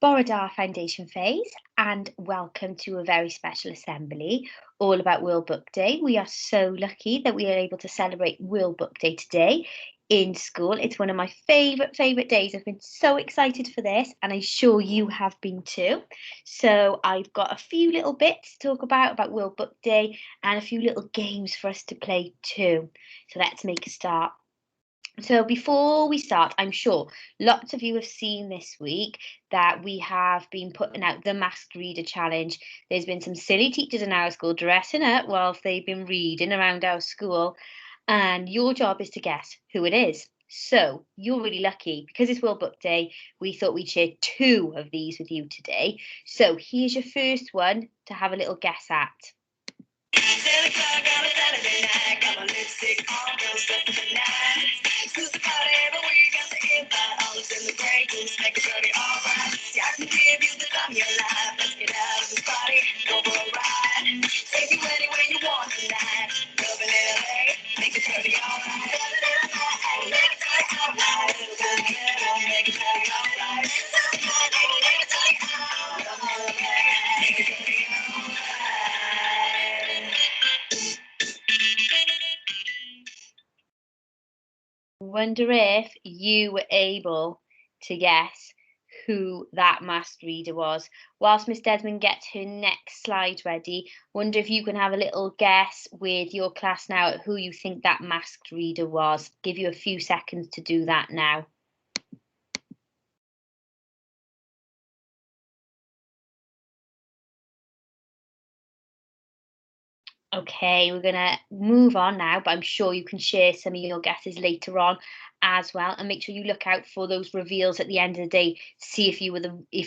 Borodar Foundation Phase, and welcome to a very special assembly all about World Book Day. We are so lucky that we are able to celebrate World Book Day today in school. It's one of my favourite days. I've been so excited for this, and I'm sure you have been too. So I've got a few little bits to talk about World Book Day and a few little games for us to play too. So let's make a start. So before we start, I'm sure lots of you have seen this week that we have been putting out the Masked Reader Challenge. There's been some silly teachers in our school dressing up whilst they've been reading around our school, and your job is to guess who it is. So you're really lucky because it's World Book Day. We thought we'd share two of these with you today. So here's your first one to have a little guess at. Wonder if you were able to guess who that masked reader was. Whilst Miss Desmond gets her next slide ready, wonder if you can have a little guess with your class now at who you think that masked reader was. Give you a few seconds to do that now. Okay, we're going to move on now, but I'm sure you can share some of your guesses later on as well, and make sure you look out for those reveals at the end of the day to see if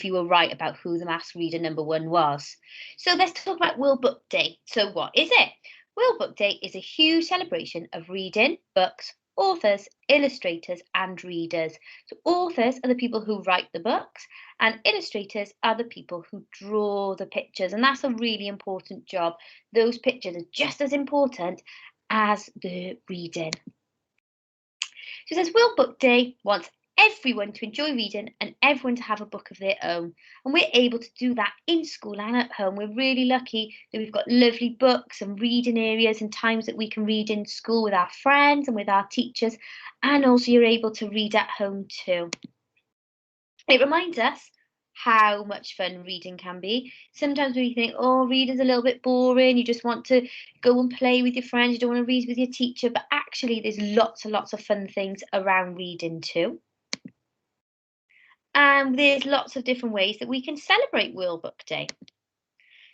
you were right about who the masked reader number one was. So let's talk about World Book Day. So what is it? World Book Day is a huge celebration of reading, books, authors, illustrators, and readers. So authors are the people who write the books, and illustrators are the people who draw the pictures, and that's a really important job. Those pictures are just as important as the reading. So it says World Book Day wants everyone to enjoy reading and everyone to have a book of their own. And we're able to do that in school and at home. We're really lucky that we've got lovely books and reading areas and times that we can read in school with our friends and with our teachers. And also you're able to read at home too. It reminds us how much fun reading can be. Sometimes we think, oh, reading's a little bit boring. You just want to go and play with your friends. You don't want to read with your teacher. But actually, there's lots and lots of fun things around reading too. And there's lots of different ways that we can celebrate World Book Day.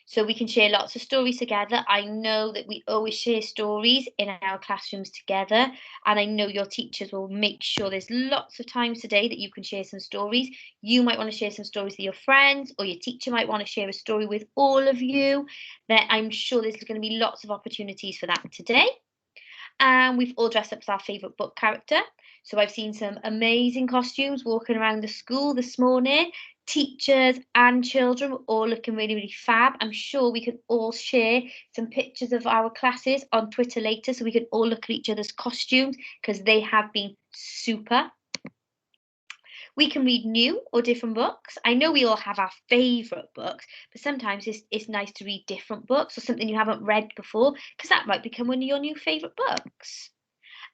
So we can share lots of stories together. I know that we always share stories in our classrooms together, and I know your teachers will make sure there's lots of times today that you can share some stories. You might want to share some stories with your friends, or your teacher might want to share a story with all of you. That I'm sure there's going to be lots of opportunities for that today. And we've all dressed up as our favourite book character. So I've seen some amazing costumes walking around the school this morning. Teachers and children were all looking really fab. I'm sure we can all share some pictures of our classes on Twitter later so we can all look at each other's costumes because they have been super. We can read new or different books. I know we all have our favourite books, but sometimes it's nice to read different books or something you haven't read before, because that might become one of your new favourite books.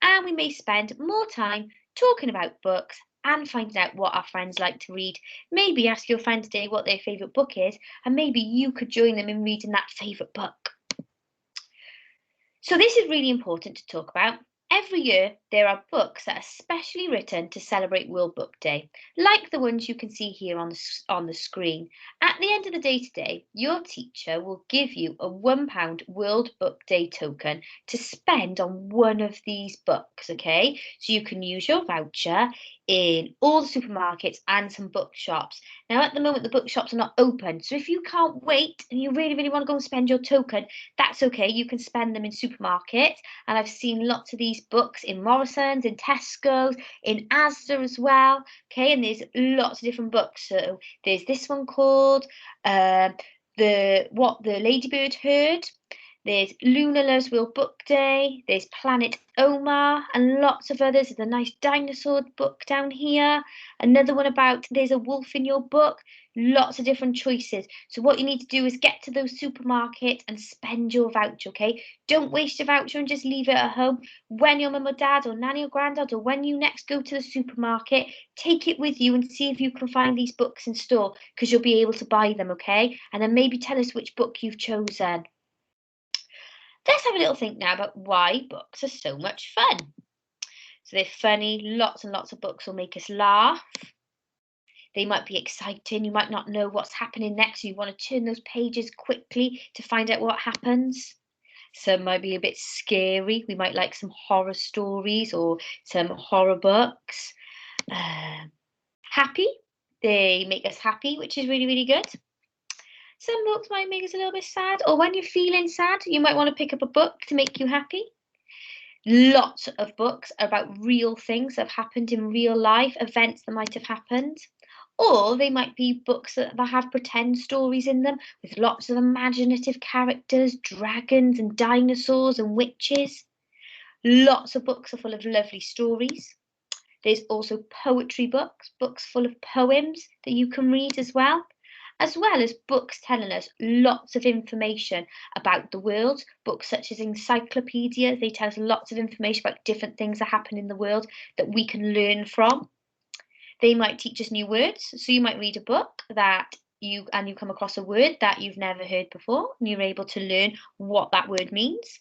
And we may spend more time talking about books and finding out what our friends like to read. Maybe ask your friend today what their favourite book is, and maybe you could join them in reading that favourite book. So this is really important to talk about. Every year, there are books that are specially written to celebrate World Book Day, like the ones you can see here on the screen. At the end of the day today, your teacher will give you a £1 World Book Day token to spend on one of these books, okay? So you can use your voucher in all the supermarkets and some bookshops. Now, at the moment, the bookshops are not open, so if you can't wait and you really want to go and spend your token, that's okay. You can spend them in supermarkets, and I've seen lots of these books in Morrison's, in Tesco's, in Asda as well. Okay, and there's lots of different books. So there's this one called What the Ladybird Heard. There's Luna Loves World Book Day, there's Planet Omar, and lots of others. There's a nice dinosaur book down here. Another one about there's a wolf in your book. Lots of different choices. So what you need to do is get to those supermarkets and spend your voucher, okay? Don't waste your voucher and just leave it at home. When your mum or dad or nanny or granddad or when you next go to the supermarket, take it with you and see if you can find these books in store because you'll be able to buy them, okay? And then maybe tell us which book you've chosen. Let's have a little think now about why books are so much fun. So they're funny, lots and lots of books will make us laugh. They might be exciting, you might not know what's happening next, so you want to turn those pages quickly to find out what happens. Some might be a bit scary, we might like some horror stories or some horror books. Happy, they make us happy, which is really, really good. Some books might make us a little bit sad, or when you're feeling sad, you might want to pick up a book to make you happy. Lots of books are about real things that have happened in real life, events that might have happened. Or they might be books that have pretend stories in them with lots of imaginative characters, dragons and dinosaurs and witches. Lots of books are full of lovely stories. There's also poetry books, books full of poems that you can read as well as books telling us lots of information about the world. Books such as encyclopedias, they tell us lots of information about different things that happen in the world that we can learn from. They might teach us new words. So you might read a book that you come across a word that you've never heard before, and you're able to learn what that word means.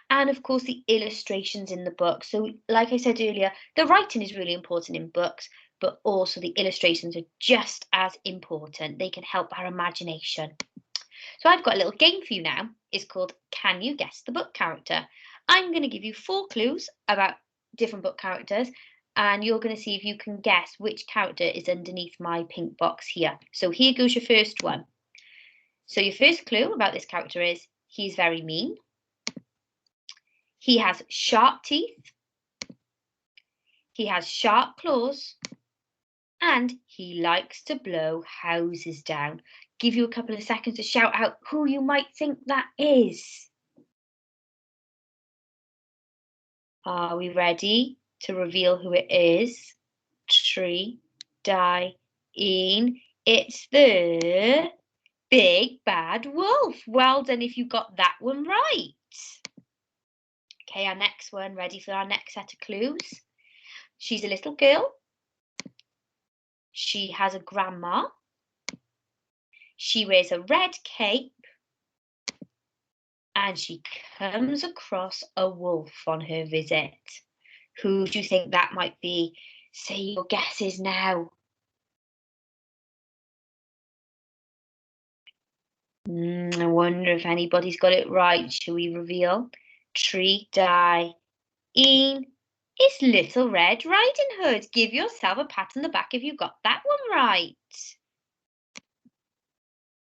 And of course, the illustrations in the book. So, like I said earlier, the writing is really important in books, but also the illustrations are just as important. They can help our imagination. So I've got a little game for you now. It's called Can You Guess the Book Character? I'm going to give you 4 clues about different book characters, and you're going to see if you can guess which character is underneath my pink box here. So here goes your first one. So your first clue about this character is he's very mean. He has sharp teeth. He has sharp claws. And he likes to blow houses down. Give you a couple of seconds to shout out who you might think that is. Are we ready to reveal who it is? 3, 2, 1. It's the big bad wolf. Well done if you got that one right. Okay, our next one, ready for our next set of clues? She's a little girl. She has a grandma. She wears a red cape. And she comes across a wolf on her visit. Who do you think that might be? Say your guesses now. I wonder if anybody's got it right. Shall we reveal? 3, 2, 1. It's Little Red Riding Hood. Give yourself a pat on the back if you got that one right.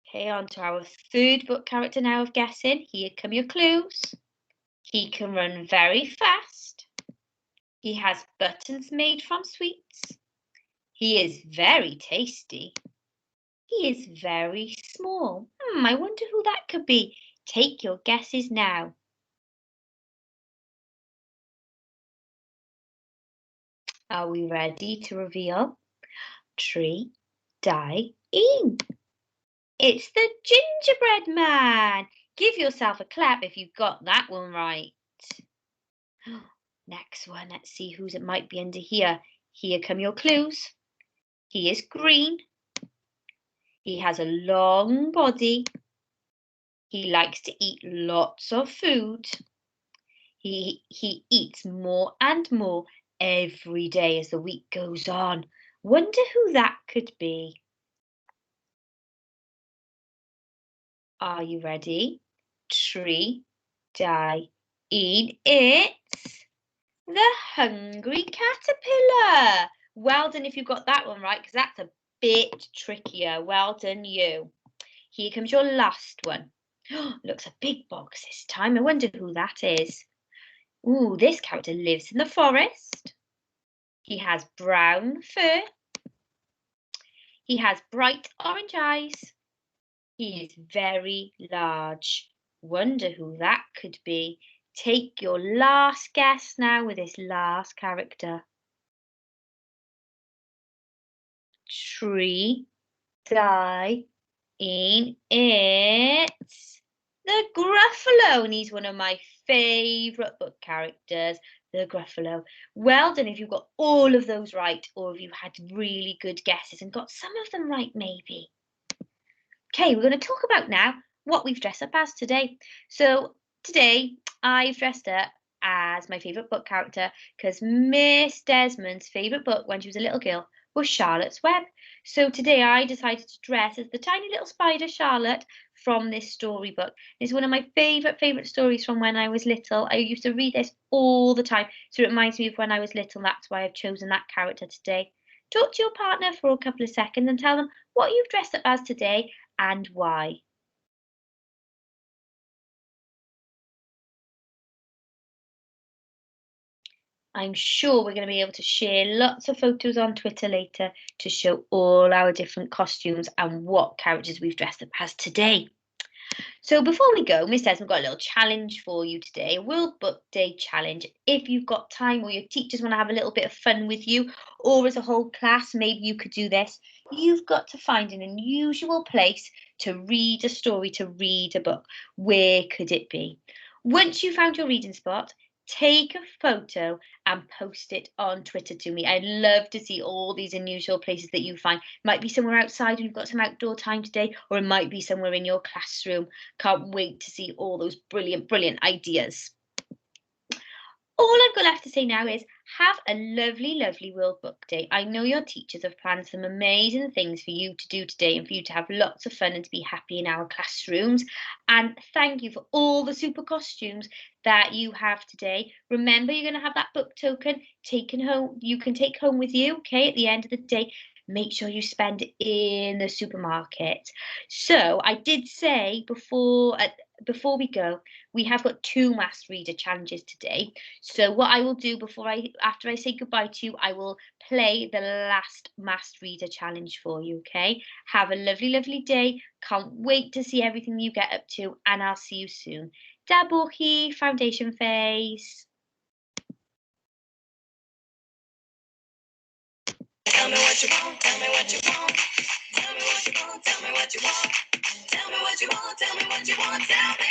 Okay, on to our third book character now of guessing. Here come your clues. He can run very fast. He has buttons made from sweets. He is very tasty. He is very small. I wonder who that could be. Take your guesses now. Are we ready to reveal? 3, 2, 1. It's the gingerbread man. Give yourself a clap if you got that one right. Next one, let's see whose it might be under here. Here come your clues. He is green. He has a long body. He likes to eat lots of food. He eats more and more every day as the week goes on. Wonder who that could be. Are you ready? 3, 2, 1. It's the hungry caterpillar. Well done if you got that one right, because that's a bit trickier. Well done you. Here comes your last one. Looks a big box this time. I wonder who that is. Ooh, this character lives in the forest. He has brown fur. He has bright orange eyes. He is very large. Wonder who that could be. Take your last guess now with this last character. Tree, die, in it's the Gruffalo, and he's one of my favourite book characters, the Gruffalo. Well done if you've got all of those right, or if you had really good guesses and got some of them right, maybe. Okay, we're going to talk about now what we've dressed up as today. So today I've dressed up as my favourite book character because Miss Desmond's favourite book when she was a little girl was Charlotte's Web. So today I decided to dress as the tiny little spider Charlotte from this storybook. It's one of my favourite stories from when I was little. I used to read this all the time, so it reminds me of when I was little. That's why I've chosen that character today. Talk to your partner for a couple of seconds and tell them what you've dressed up as today and why. I'm sure we're going to be able to share lots of photos on Twitter later to show all our different costumes and what characters we've dressed up as today. So before we go, Miss Desmond got a little challenge for you today, a World Book Day challenge. If you've got time or your teachers want to have a little bit of fun with you, or as a whole class, maybe you could do this. You've got to find an unusual place to read a story, to read a book. Where could it be? Once you found your reading spot, take a photo and post it on Twitter to me. I'd love to see all these unusual places that you find. Might be somewhere outside and you've got some outdoor time today, or it might be somewhere in your classroom. Can't wait to see all those brilliant ideas. All I've got left to say now is have a lovely World Book Day. I know your teachers have planned some amazing things for you to do today and for you to have lots of fun and to be happy in our classrooms. And thank you for all the super costumes that you have today. Remember, you're going to have that book token taken home. You can take home with you, okay, at the end of the day. Make sure you spend it in the supermarket. So I did say before we go, we have got 2 mass reader challenges today. So what I will do after I say goodbye to you, I will play the last mass reader challenge for you, okay? Have a lovely day. Can't wait to see everything you get up to, and I'll see you soon. Dabuhi, foundation face. Tell me what you want, tell me what you want. Tell me what you want, tell me what you want. Tell me what you want, tell me what you want, tell me.